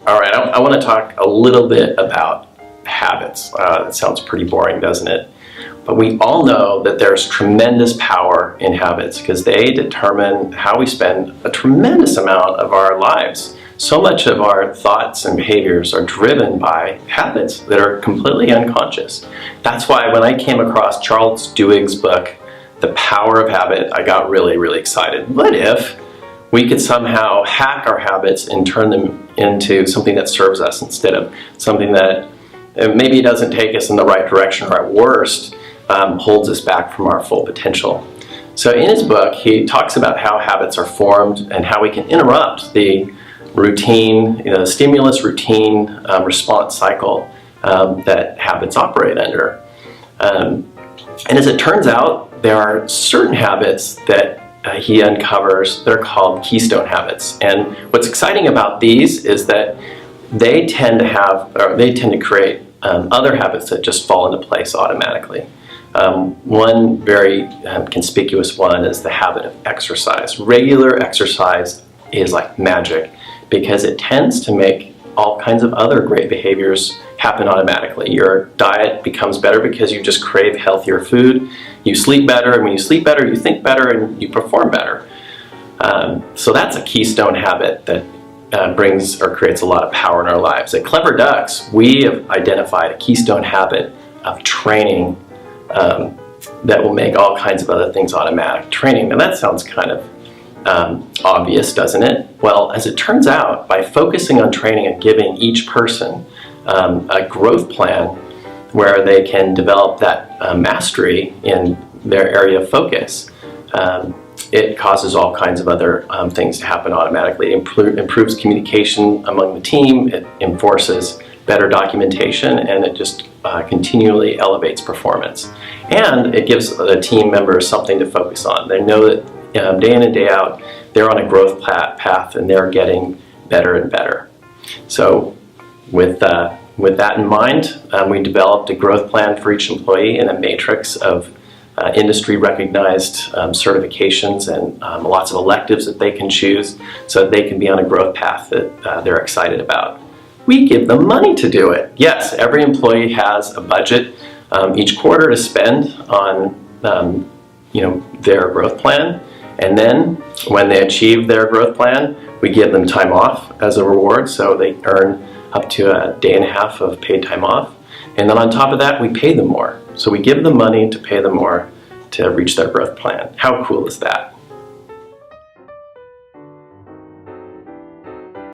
All right, I want to talk a little bit about habits. It sounds pretty boring, doesn't it? But we all know that there's tremendous power in habits because they determine how we spend a tremendous amount of our lives. So much of our thoughts and behaviors are driven by habits that are completely unconscious. That's why when I came across Charles Duhigg's book, The Power of Habit, I got really, really excited. What if we could somehow hack our habits and turn them into something that serves us instead of something that maybe doesn't take us in the right direction, or at worst, holds us back from our full potential. So in his book, he talks about how habits are formed and how we can interrupt the routine, the stimulus routine response cycle that habits operate under. And as it turns out, there are certain habits that he uncovers that are called keystone habits. And what's exciting about these is that they tend to create other habits that just fall into place automatically. One very conspicuous one is the habit of exercise. Regular exercise is like magic because it tends to make all kinds of other great behaviors happen automatically. Your diet becomes better because you just crave healthier food. You sleep better, and when you sleep better, you think better and you perform better. So that's a keystone habit that brings or creates a lot of power in our lives. At Clever Ducks, we have identified a keystone habit of training that will make all kinds of other things automatic. Training, now that sounds kind of obvious, doesn't it? Well, as it turns out, by focusing on training and giving each person a growth plan where they can develop that mastery in their area of focus, it causes all kinds of other things to happen automatically. It improves communication among the team, it enforces better documentation, and it just continually elevates performance. And it gives the team members something to focus on. They know that day in and day out, they're on a growth path and they're getting better and better. So with that in mind, we developed a growth plan for each employee and a matrix of industry recognized certifications and lots of electives that they can choose so that they can be on a growth path that they're excited about. We give them money to do it. Yes, every employee has a budget each quarter to spend on their growth plan. And then when they achieve their growth plan, we give them time off as a reward, so they earn up to a day and a half of paid time off. And then on top of that, we pay them more. So we give them money to pay them more to reach their growth plan. How cool is that?